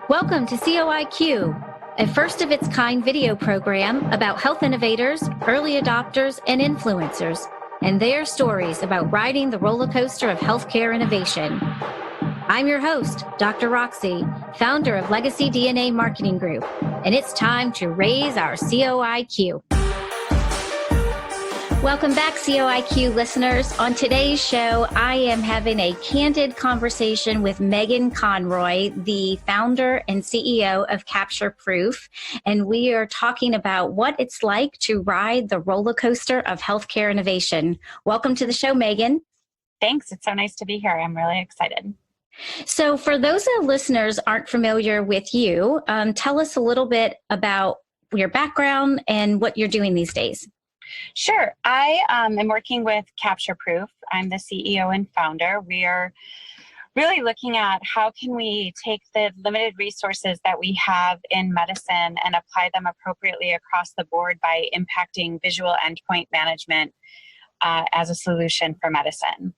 Welcome to COIQ, a first-of-its-kind video program about health innovators, early adopters, and influencers, and their stories about riding the roller coaster of healthcare innovation. I'm your host, Dr. Roxy, founder of Legacy DNA Marketing Group, and it's time to raise our COIQ. Welcome back, COIQ listeners. On today's show, I am having a candid conversation with Meghan Conroy, the founder and CEO of CaptureProof, and we are talking about what it's like to ride the roller coaster of healthcare innovation. Welcome to the show, Meghan. Thanks. It's so nice to be here. I'm really excited. So for those listeners aren't familiar with you, tell us a little bit about your background and what you're doing these days. Sure. I am working with CaptureProof. I'm the CEO and founder. We are really looking at how can we take the limited resources that we have in medicine and apply them appropriately across the board by impacting visual endpoint management as a solution for medicine.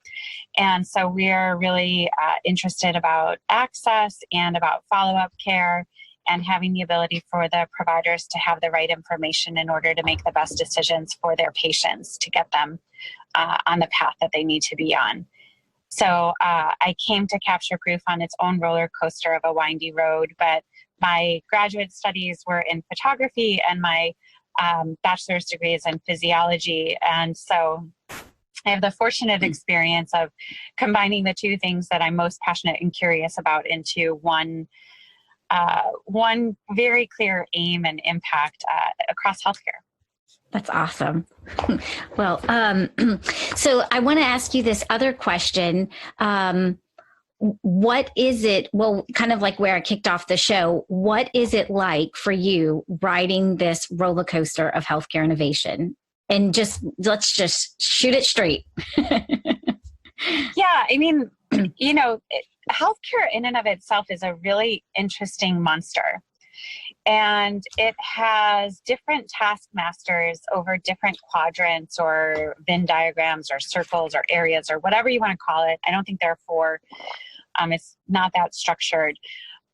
And so we're really interested about access and about follow-up care and having the ability for the providers to have the right information in order to make the best decisions for their patients to get them on the path that they need to be on. So I came to CaptureProof on its own roller coaster of a windy road, but my graduate studies were in photography and my bachelor's degree is in physiology. And so I have the fortunate experience of combining the two things that I'm most passionate and curious about into one very clear aim and impact across healthcare. That's awesome. Well, so I want to ask you this other question. What is it, well, kind of like where I kicked off the show, what is it like for you riding this roller coaster of healthcare innovation? And let's just shoot it straight. Yeah, I mean, healthcare in and of itself is a really interesting monster. And it has different taskmasters over different quadrants or Venn diagrams or circles or areas or whatever you want to call it. I don't think there are four. It's not that structured.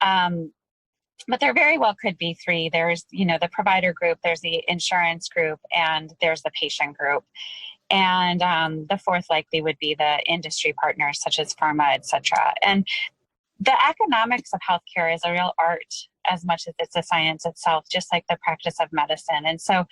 But there very well could be three. There's, the provider group, there's the insurance group, and there's the patient group. And the fourth likely would be the industry partners such as pharma, et cetera. And the economics of healthcare is a real art as much as it's a science itself, just like the practice of medicine. And so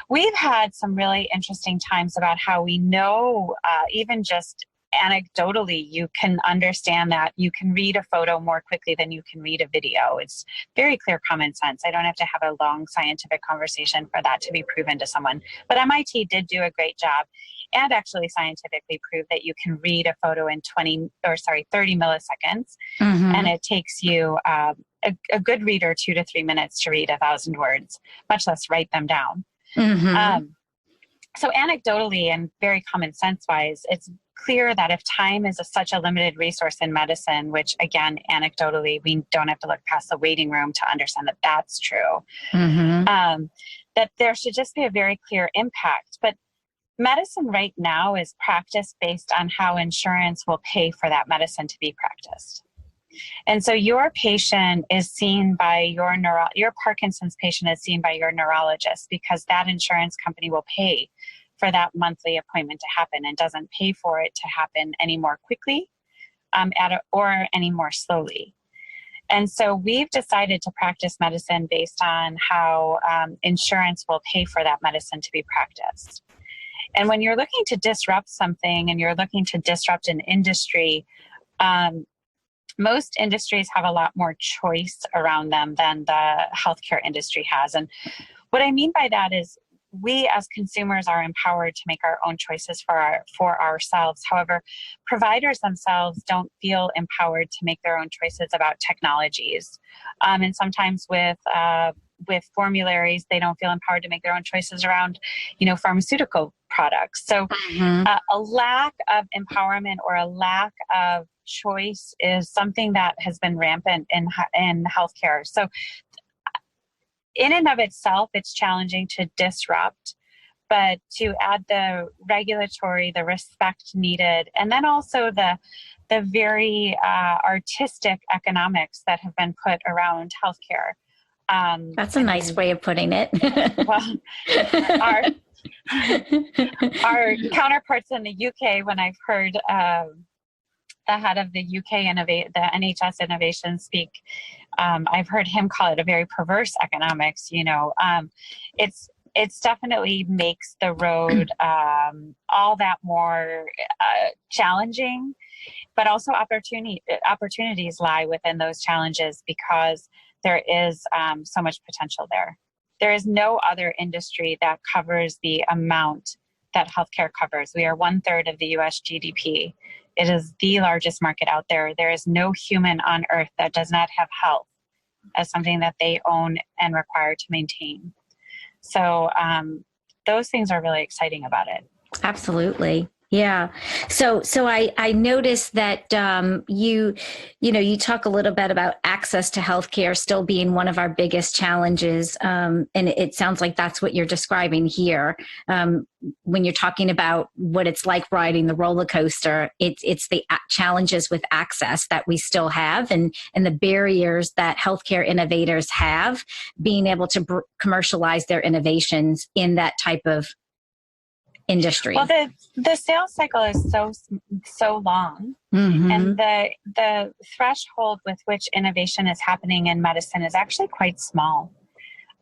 we've had some really interesting times about how we know, even just anecdotally, you can understand that you can read a photo more quickly than you can read a video. It's very clear common sense. I don't have to have a long scientific conversation for that to be proven to someone. But MIT did do a great job and actually scientifically prove that you can read a photo in 30 milliseconds. Mm-hmm. And it takes you a good reader 2 to 3 minutes to read 1,000 words, much less write them down. Mm-hmm. So anecdotally and very common sense wise, it's clear that if time is such a limited resource in medicine, which again, anecdotally, we don't have to look past the waiting room to understand that that's true, mm-hmm. That there should just be a very clear impact. But medicine right now is practiced based on how insurance will pay for that medicine to be practiced. And so your patient is seen by your Parkinson's patient is seen by your neurologist because that insurance company will pay for that monthly appointment to happen and doesn't pay for it to happen any more quickly or any more slowly. And so we've decided to practice medicine based on how insurance will pay for that medicine to be practiced. And when you're looking to disrupt something and you're looking to disrupt an industry, most industries have a lot more choice around them than the healthcare industry has. And what I mean by that is we as consumers are empowered to make our own choices for ourselves. However, providers themselves don't feel empowered to make their own choices about technologies. And sometimes with formularies, they don't feel empowered to make their own choices around, pharmaceutical products. So mm-hmm. A lack of empowerment or a lack of choice is something that has been rampant in healthcare. So in and of itself, it's challenging to disrupt, but to add the regulatory, the respect needed, and then also the very artistic economics that have been put around healthcare. That's a nice way of putting it. Well, our counterparts in the UK, when I've heard the head of the UK the NHS Innovation speak, I've heard him call it a very perverse economics. It's definitely makes the road all that more challenging, but also opportunities lie within those challenges because there is so much potential there. There is no other industry that covers the amount that healthcare covers. We are 1/3 of the US GDP. It is the largest market out there. There is no human on earth that does not have health as something that they own and require to maintain. So those things are really exciting about it. Absolutely. Yeah. So I noticed that you talk a little bit about access to healthcare still being one of our biggest challenges, and it sounds like that's what you're describing here. When you're talking about what it's like riding the roller coaster, it's the challenges with access that we still have, and the barriers that healthcare innovators have being able to commercialize their innovations in that type of industry. Well, the sales cycle is so long, and the threshold with which innovation is happening in medicine is actually quite small.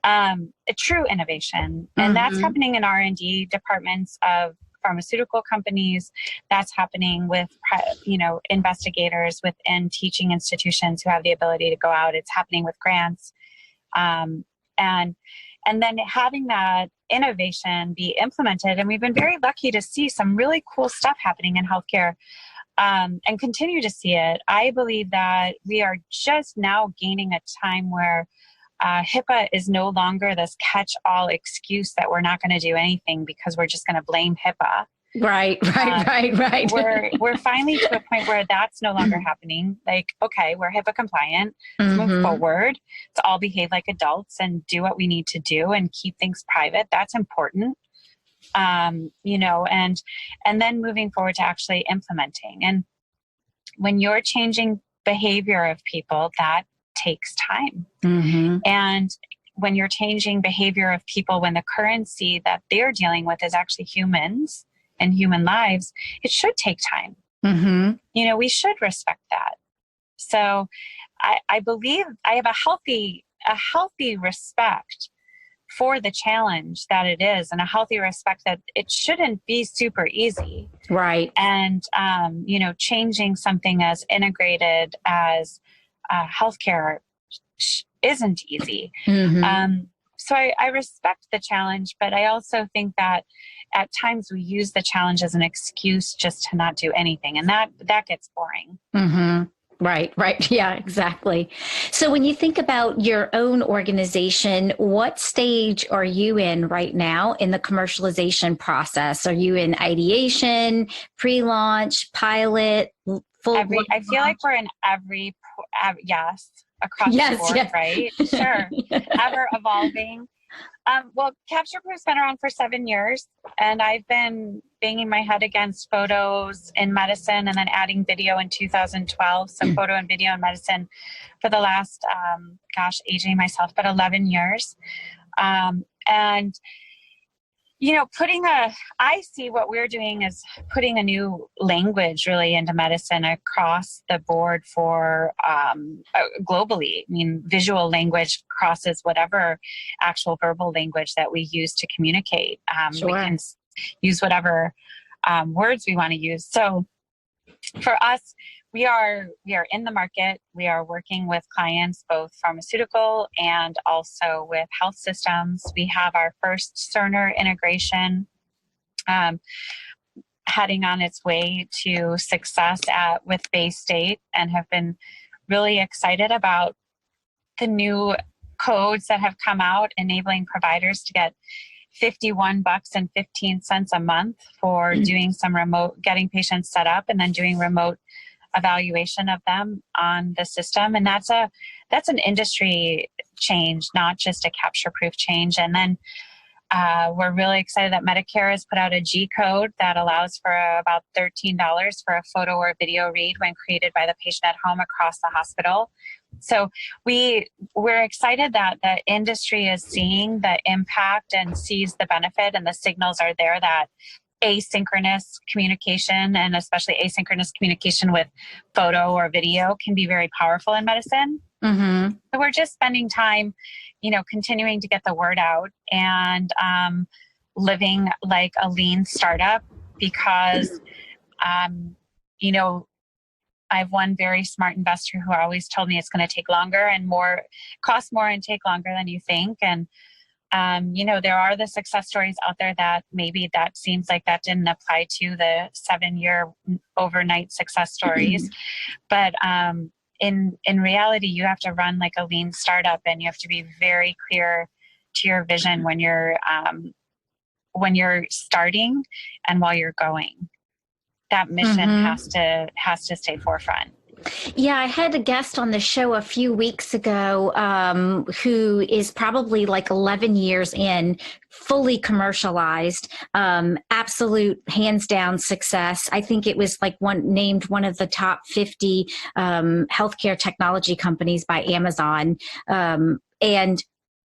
A true innovation, and that's happening in R&D departments of pharmaceutical companies. That's happening with investigators within teaching institutions who have the ability to go out. It's happening with grants, and then having that innovation be implemented. And we've been very lucky to see some really cool stuff happening in healthcare and continue to see it. I believe that we are just now gaining a time where HIPAA is no longer this catch-all excuse that we're not going to do anything because we're just going to blame HIPAA. Right. We're finally to a point where that's no longer happening. Like, okay, we're HIPAA compliant. Let's move forward. Let's all behave like adults and do what we need to do and keep things private. That's important. And then moving forward to actually implementing. And when you're changing behavior of people, that takes time. And when you're changing behavior of people, when the currency that they're dealing with is actually humans and human lives, it should take time. We should respect that. So I believe I have a healthy respect for the challenge that it is, and a healthy respect that it shouldn't be super easy. Right. And, changing something as integrated as healthcare isn't easy. So I respect the challenge, but I also think that at times we use the challenge as an excuse just to not do anything. And that gets boring. Right. Yeah, exactly. So when you think about your own organization, what stage are you in right now in the commercialization process? Are you in ideation, pre-launch, pilot, full? I feel like we're in every yes, across the board, right? Sure. Ever evolving. Well, CaptureProof's been around for 7 years, and I've been banging my head against photos in medicine and then adding video in 2012. So photo and video in medicine for the last, aging myself, but 11 years. And I see what we're doing is putting a new language really into medicine across the board for globally. I mean, visual language crosses whatever actual verbal language that we use to communicate. We can use whatever words we want to use. So for us, we are in the market. We are working with clients, both pharmaceutical and also with health systems. We have our first Cerner integration heading on its way to success with Bay State, and have been really excited about the new codes that have come out, enabling providers to get $51.15 a month for doing some remote, getting patients set up and then doing remote evaluation of them on the system. And that's an industry change, not just a CaptureProof change. And then We're really excited that Medicare has put out a G code that allows for about $13 for a photo or video read when created by the patient at home across the hospital. So we're excited that the industry is seeing the impact and sees the benefit, and the signals are there that asynchronous communication, and especially asynchronous communication with photo or video, can be very powerful in medicine. Mm-hmm. So we're just spending time, continuing to get the word out and living like a lean startup because, I have one very smart investor who always told me it's going to take longer and cost more and take longer than you think. And, there are the success stories out there that maybe that seems like that didn't apply to the 7-year overnight success stories. But in reality, you have to run like a lean startup, and you have to be very clear to your vision when you're starting and while you're going. That mission has to stay forefront. Yeah, I had a guest on the show a few weeks ago who is probably like 11 years in, fully commercialized, absolute hands down success. I think it was like named one of the top 50 healthcare technology companies by Amazon. And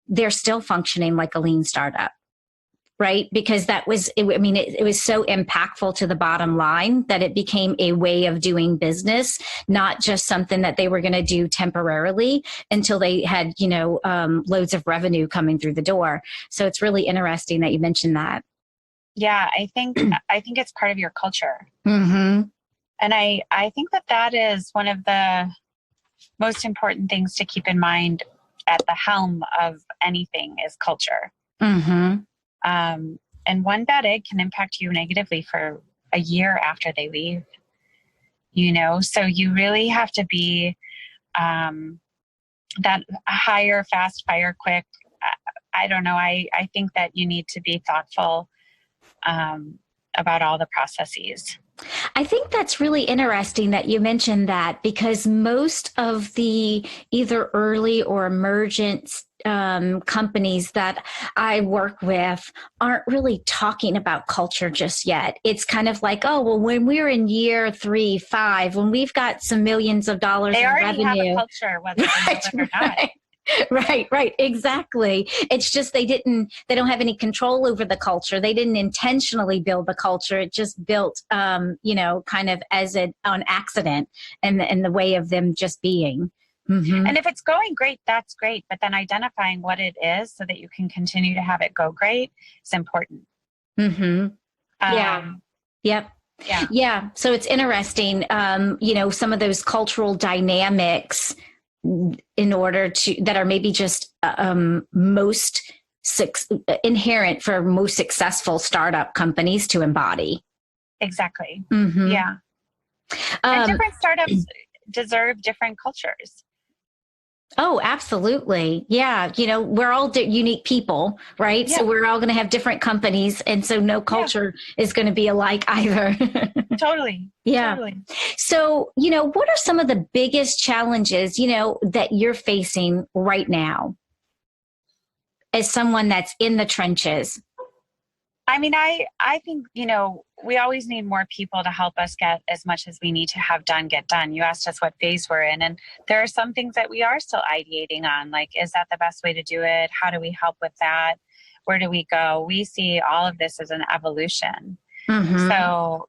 they're still functioning like a lean startup. Right? Because it was so impactful to the bottom line that it became a way of doing business, not just something that they were going to do temporarily until they had, loads of revenue coming through the door. So it's really interesting that you mentioned that. Yeah, I think it's part of your culture. Mm-hmm. And I think that is one of the most important things to keep in mind at the helm of anything is culture. Mm-hmm. And one bad egg can impact you negatively for a year after they leave, so you really have to be, that hire, fast, fire, quick. I don't know. I think that you need to be thoughtful, about all the processes. I think that's really interesting that you mentioned that, because most of the either early or emergent companies that I work with aren't really talking about culture just yet. It's kind of like, oh, well, when we're in year 3, 5, when we've got some millions of dollars in revenue. They already have a culture, whether they know it or not. Right. Exactly. It's just they don't have any control over the culture. They didn't intentionally build the culture. It just built, kind of as an accident and the way of them just being. Mm-hmm. And if it's going great, that's great. But then identifying what it is so that you can continue to have it go great is important. Mm-hmm. Yeah. Yep. Yeah. So it's interesting, some of those cultural dynamics that are maybe just most inherent for most successful startup companies to embody. Exactly. Mm-hmm. Yeah. And different startups deserve different cultures. Oh, absolutely. Yeah. We're all unique people, right? Yeah. So we're all going to have different companies. And so no culture is going to be alike either. Totally. Yeah. Totally. So, what are some of the biggest challenges, that you're facing right now as someone that's in the trenches? I mean, I think, we always need more people to help us get as much as we need to have done, get done. You asked us what phase we're in, and there are some things that we are still ideating on. Like, is that the best way to do it? How do we help with that? Where do we go? We see all of this as an evolution. Mm-hmm. So,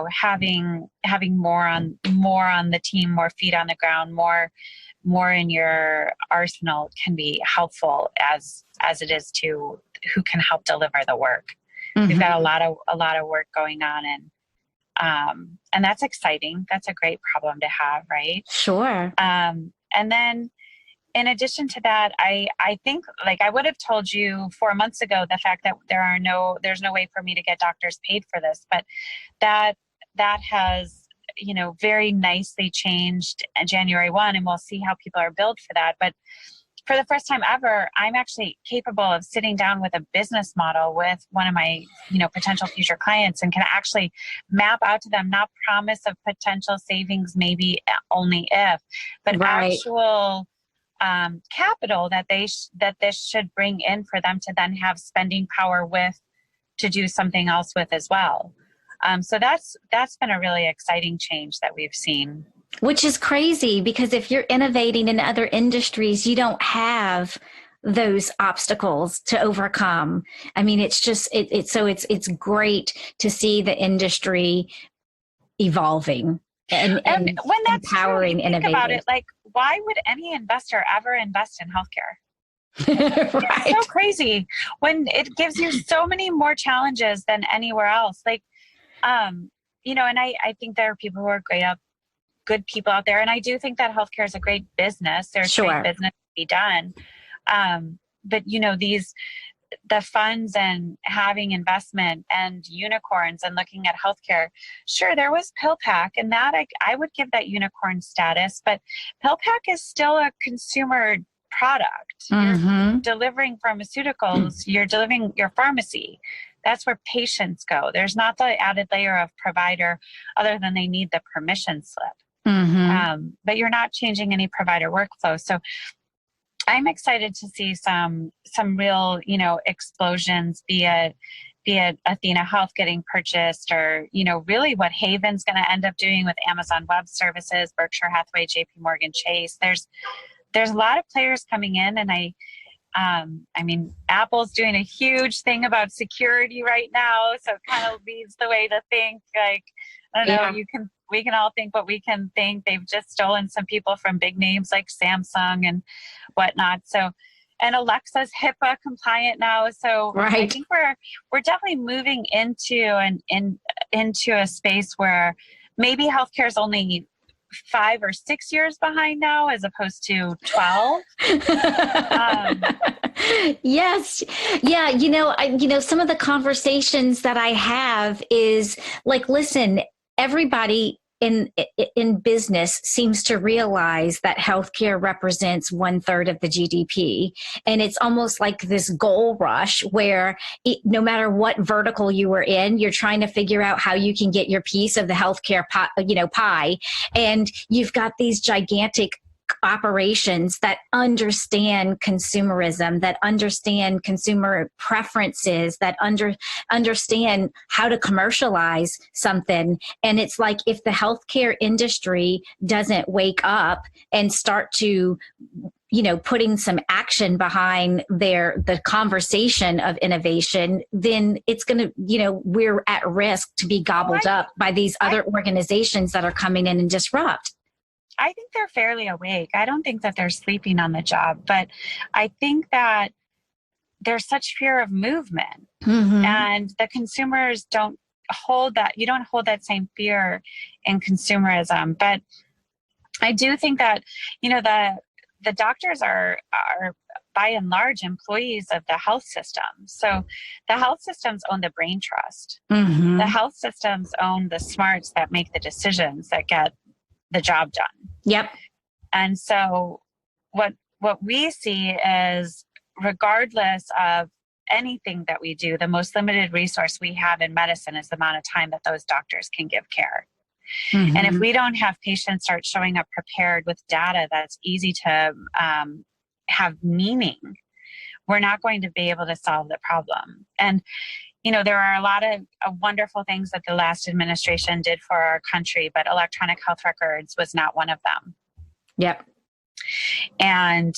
having more on the team, more feet on the ground, more in your arsenal can be helpful as it is to who can help deliver the work. Mm-hmm. We've got a lot of work going on, and that's exciting. That's a great problem to have, right? Sure. And then in addition to that, I think, like I would have told you 4 months ago, the fact that there's no way for me to get doctors paid for this, but that has, very nicely changed January 1, and we'll see how people are billed for that. But for the first time ever, I'm actually capable of sitting down with a business model with one of my, potential future clients, and can actually map out to them, not promise of potential savings, maybe only if, but actual capital that that this should bring in for them to then have spending power with to do something else with as well. So that's been a really exciting change that we've seen. Which is crazy, because if you're innovating in other industries, you don't have those obstacles to overcome. I mean, it's just, it's great to see the industry evolving and when that's empowering true, think innovators. about it, like, why would any investor ever invest in healthcare? Right. It's so crazy when it gives you so many more challenges than anywhere else. Like, you know, and I think there are people who are good people out there. And I do think that healthcare is a great business. There's great business to be done. But you know, the funds and having investment and unicorns and looking at healthcare, sure, there was PillPack, and that I would give that unicorn status, but PillPack is still a consumer product. You're delivering pharmaceuticals, you're delivering your pharmacy. That's where patients go. There's not the added layer of provider other than they need the permission slip. But you're not changing any provider workflow. So I'm excited to see some real, you know, explosions, be it Athena Health getting purchased, or, you know, really what Haven's going to end up doing with Amazon Web Services, Berkshire Hathaway, JP Morgan Chase. There's a lot of players coming in, and I mean, Apple's doing a huge thing about security right now, so it kind of leads the way to think, like, I don't know, we can all think what we can think. They've just stolen some people from big names like Samsung and whatnot. So, and Alexa's HIPAA compliant now. So I think we're definitely moving into a space where maybe healthcare is only 5 or 6 years behind now, as opposed to 12. Yes. Yeah. You know, some of the conversations that I have is like, listen, everybody in business seems to realize that healthcare represents 1/3 of the GDP. And it's almost like this goal rush where no matter what vertical you were in, you're trying to figure out how you can get your piece of the healthcare pie. And you've got these gigantic operations that understand consumerism, that understand consumer preferences, that understand how to commercialize something. And it's like, if the healthcare industry doesn't wake up and start to, you know, putting some action behind the conversation of innovation, then it's going to, you know, we're at risk to be gobbled up by these other organizations that are coming in and disrupt. I think they're fairly awake. I don't think that they're sleeping on the job, but I think that there's such fear of movement, and the consumers don't hold that. You don't hold that same fear in consumerism. But I do think that, you know, the doctors are by and large employees of the health system. So the health systems own the brain trust. The health systems own the smarts that make the decisions that get the job done. Yep. And so what we see is, regardless of anything that we do, the most limited resource we have in medicine is the amount of time that those doctors can give care. And if we don't have patients start showing up prepared with data that's easy to have meaning, we're not going to be able to solve the problem. And you know, there are a lot of wonderful things that the last administration did for our country, but electronic health records was not one of them. Yep. And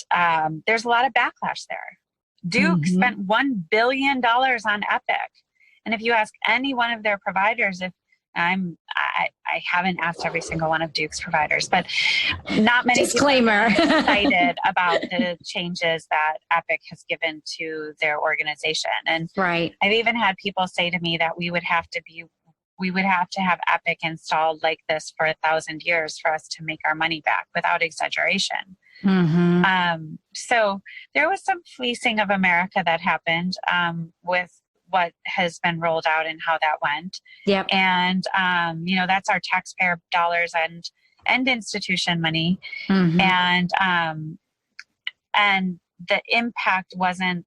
there's a lot of backlash there. Duke spent $1 billion on Epic. And if you ask any one of their providers, I haven't asked every single one of Duke's providers, but not many Disclaimer. people are excited about the changes that Epic has given to their organization. And I've even had people say to me that we would have to have Epic installed like this for 1,000 years for us to make our money back, without exaggeration. So there was some fleecing of America that happened with what has been rolled out and how that went. Yep. And, you know, that's our taxpayer dollars and institution money. And the impact wasn't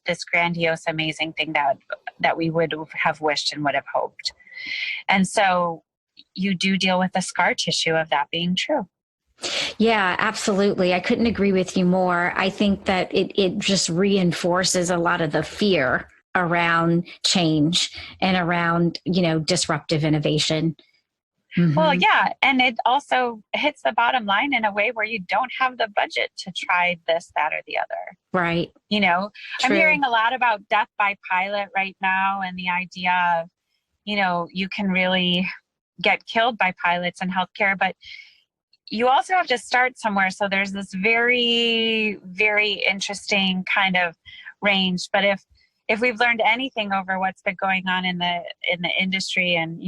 this grandiose, amazing thing that we would have wished and would have hoped. And so you do deal with the scar tissue of that being true. Yeah, absolutely. I couldn't agree with you more. I think that it just reinforces a lot of the fear around change and around, disruptive innovation. Well, Mm-hmm. yeah. And it also hits the bottom line in a way where you don't have the budget to try this, that, or the other. Right. I'm True. hearing a lot about death by pilot right now, and the idea of, you can really get killed by pilots in healthcare, but you also have to start somewhere. So there's this very, very interesting kind of range. But if we've learned anything over what's been going on in the industry, and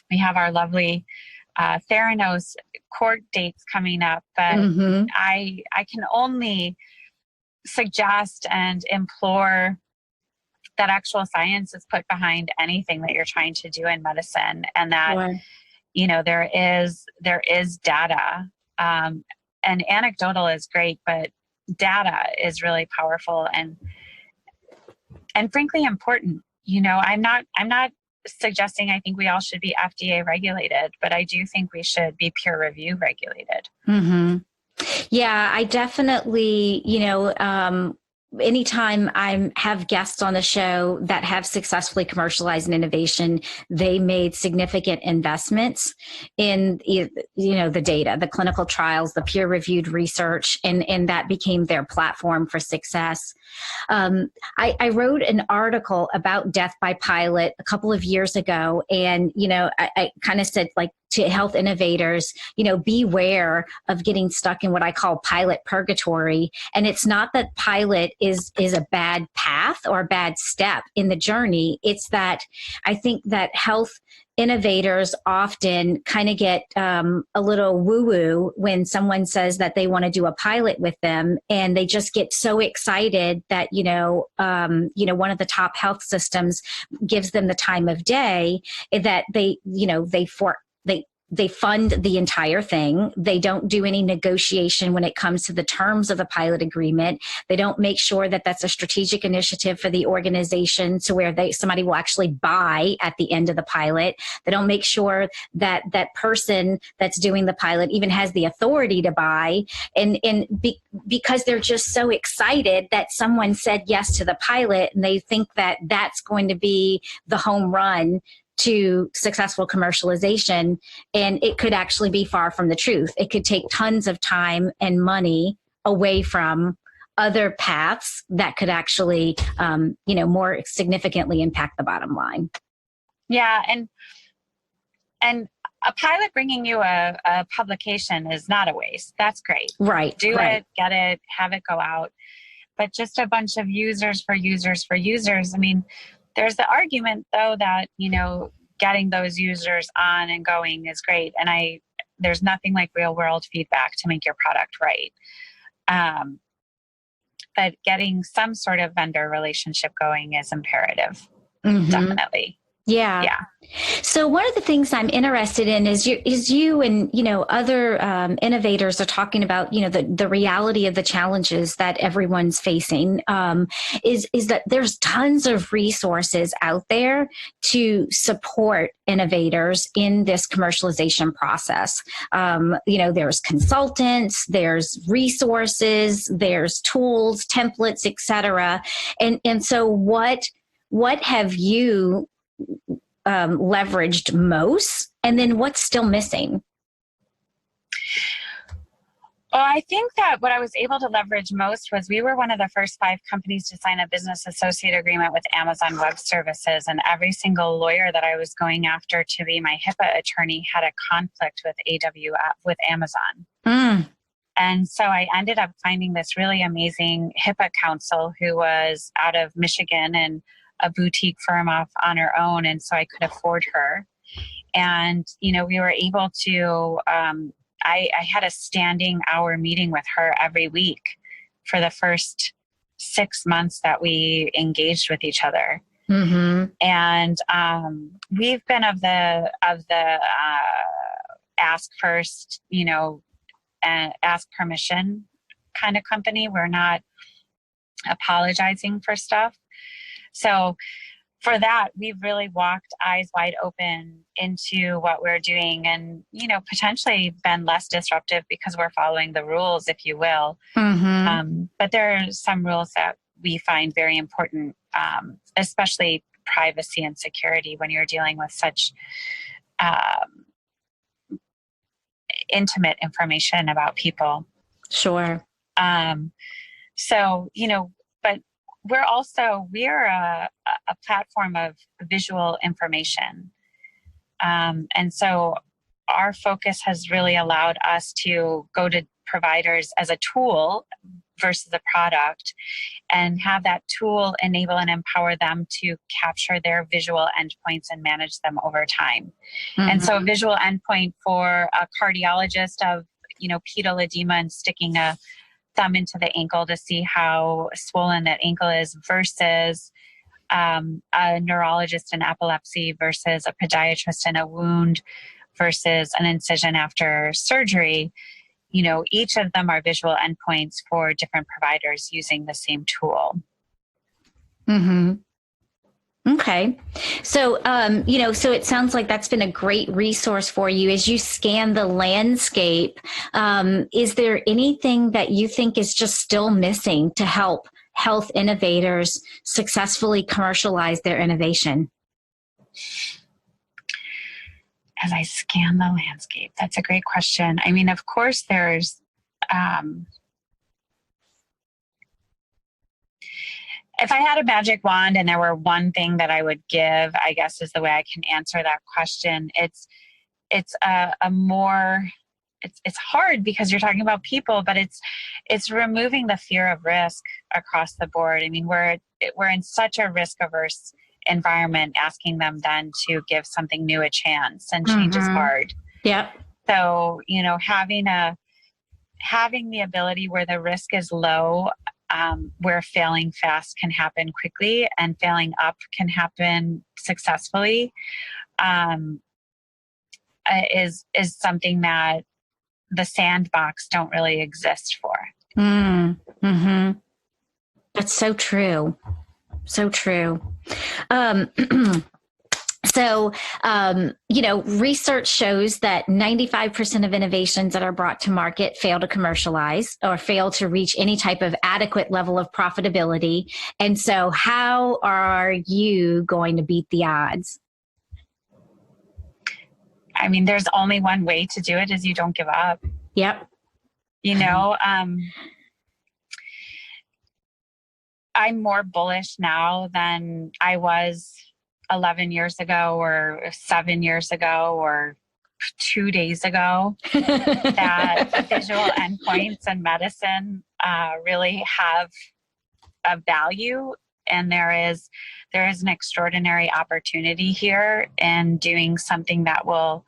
we have our lovely Theranos court dates coming up, but Mm-hmm. I can only suggest and implore that actual science is put behind anything that you're trying to do in medicine, and that Sure. there is data, and anecdotal is great, but data is really powerful and frankly important. I'm not suggesting I think we all should be FDA regulated, but I do think we should be peer review regulated. Mm-hmm. Yeah, I definitely, anytime I have guests on the show that have successfully commercialized an innovation, they made significant investments in, the data, the clinical trials, the peer reviewed research, and that became their platform for success. I wrote an article about death by pilot a couple of years ago, and I kind of said, like, to health innovators, beware of getting stuck in what I call pilot purgatory. And it's not that pilot is a bad path or a bad step in the journey. It's that I think that health innovators often kind of get a little woo-woo when someone says that they want to do a pilot with them, and they just get so excited that one of the top health systems gives them the time of day, that they fund the entire thing. They don't do any negotiation when it comes to the terms of the pilot agreement. They don't make sure that that's a strategic initiative for the organization, to where somebody will actually buy at the end of the pilot. They don't make sure that that person that's doing the pilot even has the authority to buy. Because they're just so excited that someone said yes to the pilot, and they think that that's going to be the home run to successful commercialization. And it could actually be far from the truth. It could take tons of time and money away from other paths that could actually, more significantly impact the bottom line. Yeah. And a pilot bringing you a publication is not a waste. That's great. Right. Do right. it, get it, have it go out. But just a bunch of users for users for users. I mean, there's the argument, though, that, getting those users on and going is great. And there's nothing like real world feedback to make your product right. But getting some sort of vendor relationship going is imperative. Mm-hmm. Definitely. Yeah. So one of the things I'm interested in is you and, other innovators are talking about, the reality of the challenges that everyone's facing, is that there's tons of resources out there to support innovators in this commercialization process. There's consultants, there's resources, there's tools, templates, etc. And so what have you leveraged most, and then what's still missing? Well, I think that what I was able to leverage most was we were one of the first 5 companies to sign a business associate agreement with Amazon Web Services, and every single lawyer that I was going after to be my HIPAA attorney had a conflict with Amazon. And so I ended up finding this really amazing HIPAA counsel who was out of Michigan and a boutique firm on her own. And so I could afford her. And, we were able to, I had a standing hour meeting with her every week for the first 6 months that we engaged with each other. Mm-hmm. And we've been of the ask first, and ask permission kind of company. We're not apologizing for stuff. So for that, we've really walked eyes wide open into what we're doing and, potentially been less disruptive because we're following the rules, if you will. But there are some rules that we find very important, especially privacy and security when you're dealing with such intimate information about people. Sure. So, but we're a platform of visual information. And so our focus has really allowed us to go to providers as a tool versus a product, and have that tool enable and empower them to capture their visual endpoints and manage them over time. And so a visual endpoint for a cardiologist of, pedal edema and sticking a thumb into the ankle to see how swollen that ankle is versus a neurologist in epilepsy versus a podiatrist in a wound versus an incision after surgery. Each of them are visual endpoints for different providers using the same tool. Okay. So, so it sounds like that's been a great resource for you as you scan the landscape. Is there anything that you think is just still missing to help health innovators successfully commercialize their innovation? As I scan the landscape, that's a great question. I mean, of course, there's if I had a magic wand and there were one thing that I would give, I guess is the way I can answer that question. It's hard because you're talking about people, but it's removing the fear of risk across the board. I mean, we're in such a risk averse environment, asking them then to give something new a chance, and change is hard. Yeah. So, having the ability where the risk is low, where failing fast can happen quickly and failing up can happen successfully, is something that the sandbox don't really exist for. That's so true. So true. Research shows that 95% of innovations that are brought to market fail to commercialize or fail to reach any type of adequate level of profitability. And so how are you going to beat the odds? I mean, there's only one way to do it, is you don't give up. Yep. I'm more bullish now than I was 11 years ago or 7 years ago or 2 days ago that visual endpoints and medicine really have a value, and there is an extraordinary opportunity here in doing something that will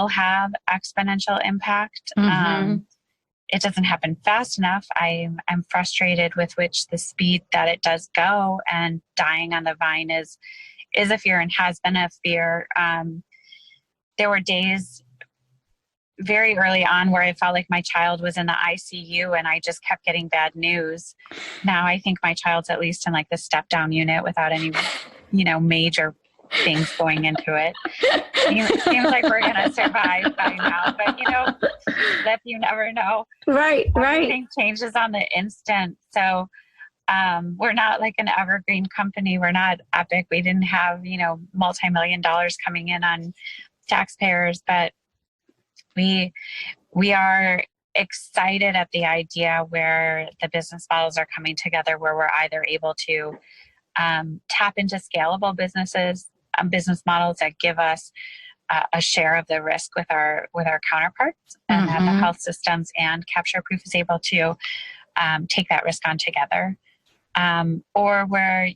have exponential impact. It doesn't happen fast enough. I'm frustrated with the speed that it does go, and dying on the vine is a fear and has been a fear. There were days very early on where I felt like my child was in the ICU and I just kept getting bad news. Now I think my child's at least in like the step down unit without any, major things going into it. Seems like we're going to survive by now, but Lip, you never know. Right. Everything changes on the instant. So we're not like an evergreen company. We're not Epic. We didn't have, multi-million dollars coming in on taxpayers, but we are excited at the idea where the business models are coming together, where we're either able to tap into scalable business models that give us a share of the risk with our counterparts, and that the health systems and CaptureProof is able to take that risk on together, or where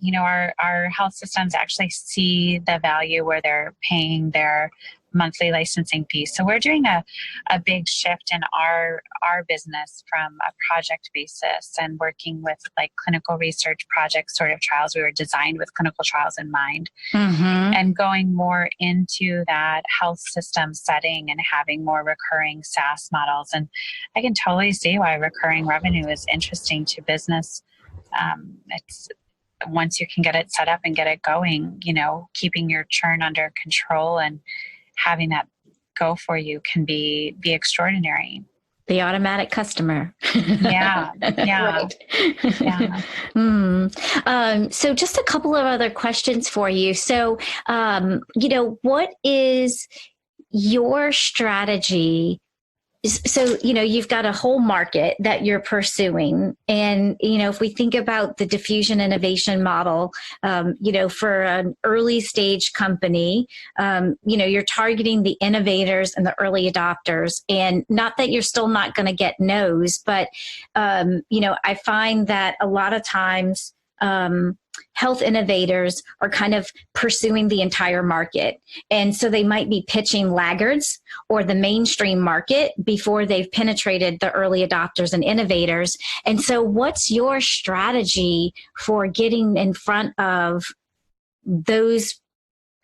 our health systems actually see the value where they're paying their monthly licensing fees. So we're doing a big shift in our business from a project basis and working with like clinical research projects, sort of trials. We were designed with clinical trials in mind, and going more into that health system setting and having more recurring SaaS models. And I can totally see why recurring revenue is interesting to business. once you can get it set up and get it going, keeping your churn under control and having that go for you can be extraordinary. The automatic customer. Yeah. Right. Yeah. So just a couple of other questions for you. So, what is your strategy? So, you've got a whole market that you're pursuing. And, if we think about the diffusion innovation model, for an early stage company, you're targeting the innovators and the early adopters. And not that you're still not going to get no's, but, I find that a lot of times, health innovators are kind of pursuing the entire market. And so they might be pitching laggards or the mainstream market before they've penetrated the early adopters and innovators. And so what's your strategy for getting in front of those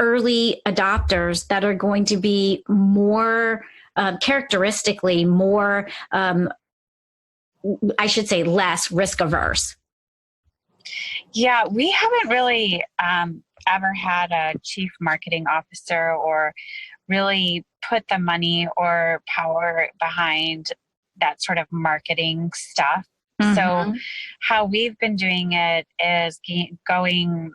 early adopters that are going to be more characteristically more, I should say, less risk averse? Yeah, we haven't really ever had a chief marketing officer or really put the money or power behind that sort of marketing stuff. Mm-hmm. So how we've been doing it is going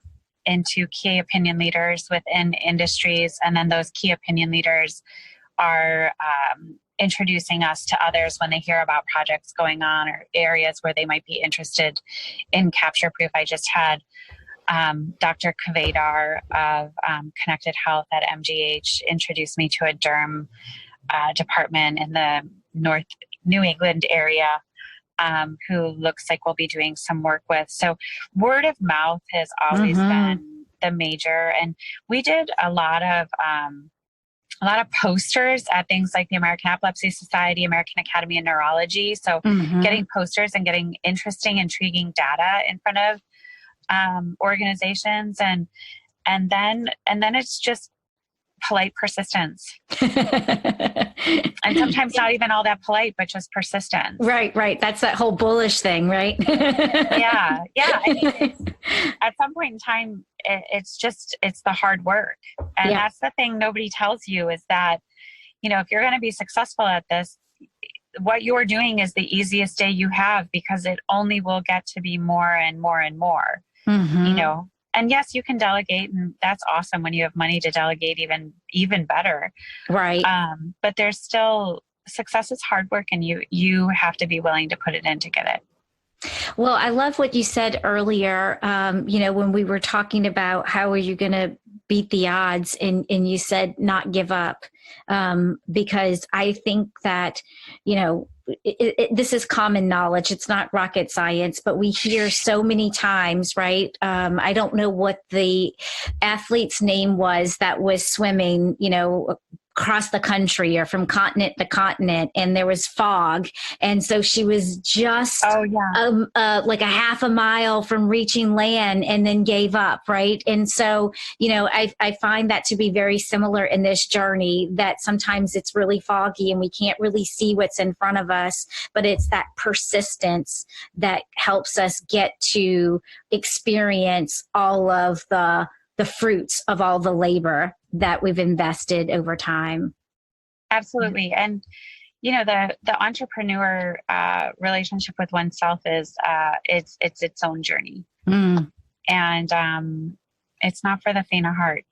into key opinion leaders within industries, and then those key opinion leaders are introducing us to others when they hear about projects going on or areas where they might be interested in CaptureProof. I just had Dr. Kavadar of Connected Health at MGH introduce me to a derm department in the North New England area who looks like we'll be doing some work with. So word of mouth has always been the major. And we did a lot of posters at things like the American Epilepsy Society, American Academy of Neurology. So getting posters and getting interesting, intriguing data in front of organizations, and then it's just polite persistence. And sometimes not even all that polite, but just persistence. Right. That's that whole bullish thing, right? Yeah. I mean, at some point in time, it's the hard work. And that's the thing nobody tells you is that, if you're going to be successful at this, what you're doing is the easiest day you have, because it only will get to be more and more and more, And yes, you can delegate, and that's awesome when you have money to delegate, even better. Right. But there's still, success is hard work, and you have to be willing to put it in to get it. Well, I love what you said earlier, when we were talking about how are you going to beat the odds, and you said not give up, because I think that, this is common knowledge. It's not rocket science, but we hear so many times, right? I don't know what the athlete's name was that was swimming, across the country or from continent to continent, and there was fog, and so she was just like a half a mile from reaching land and then gave up, right? And so I find that to be very similar in this journey, that sometimes it's really foggy and we can't really see what's in front of us, but it's that persistence that helps us get to experience all of the fruits of all the labor that we've invested over time. Absolutely. And, the entrepreneur relationship with oneself is, it's its own journey. And it's not for the faint of heart.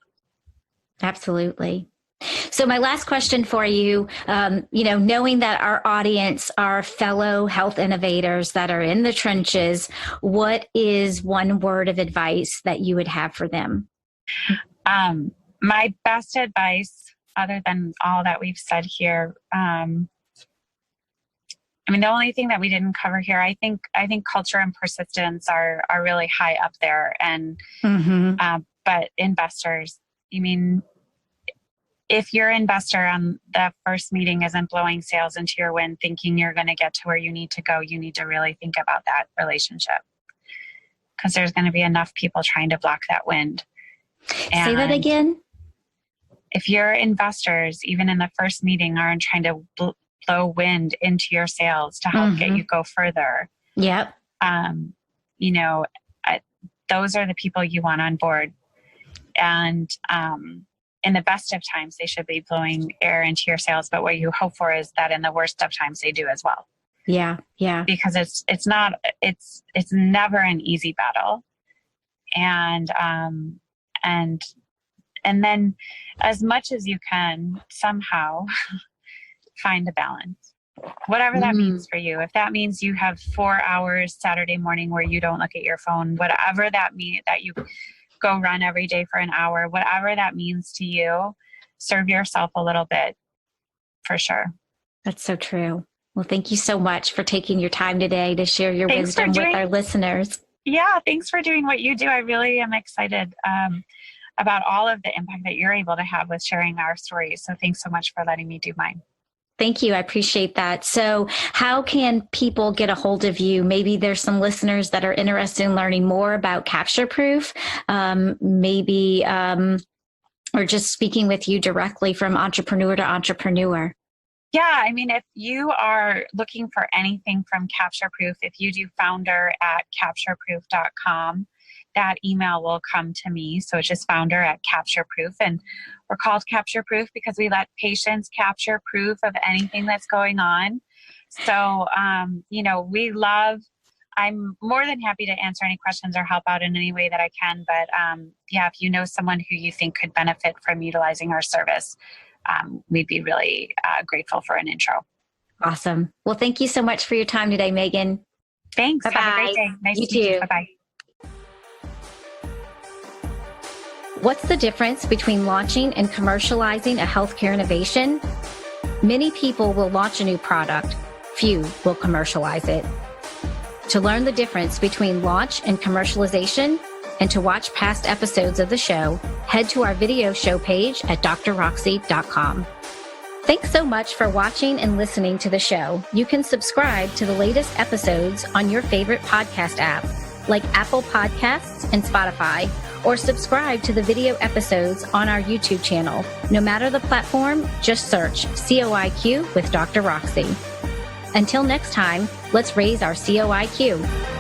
Absolutely. So my last question for you, knowing that our audience are fellow health innovators that are in the trenches, what is one word of advice that you would have for them? My best advice, other than all that we've said here, the only thing that we didn't cover here, I think culture and persistence are really high up there. And but investors, if your investor on the first meeting isn't blowing sales into your wind, thinking you're going to get to where you need to go, you need to really think about that relationship, because there's going to be enough people trying to block that wind. Say that again. If your investors, even in the first meeting, aren't trying to blow wind into your sales to help get you go further, those are the people you want on board. And in the best of times, they should be blowing air into your sails. But what you hope for is that in the worst of times, they do as well. Yeah. Because it's never an easy battle. And then as much as you can somehow find a balance, whatever that means for you. If that means you have 4 hours Saturday morning where you don't look at your phone, whatever that means, that you go run every day for an hour, whatever that means to you, serve yourself a little bit for sure. That's so true. Well, thank you so much for taking your time today to share your wisdom with our listeners. Yeah, thanks for doing what you do. I really am excited about all of the impact that you're able to have with sharing our stories. So thanks so much for letting me do mine. Thank you. I appreciate that. So how can people get a hold of you? Maybe there's some listeners that are interested in learning more about CaptureProof, or just speaking with you directly from entrepreneur to entrepreneur. Yeah, I mean, if you are looking for anything from CaptureProof, if you do founder@captureproof.com, that email will come to me. So it's just founder@CaptureProof. And we're called CaptureProof because we let patients capture proof of anything that's going on. So, I'm more than happy to answer any questions or help out in any way that I can. But if you know someone who you think could benefit from utilizing our service, we'd be really grateful for an intro. Awesome. Well, thank you so much for your time today, Meghan. Thanks. Bye-bye. Have a great day. Nice you to meet too. you. Bye-bye. What's the difference between launching and commercializing a healthcare innovation? Many people will launch a new product. Few will commercialize it. To learn the difference between launch and commercialization, and to watch past episodes of the show, head to our video show page at drroxy.com. Thanks so much for watching and listening to the show. You can subscribe to the latest episodes on your favorite podcast app, like Apple Podcasts and Spotify, or subscribe to the video episodes on our YouTube channel. No matter the platform, just search COIQ with Dr. Roxy. Until next time, let's raise our COIQ.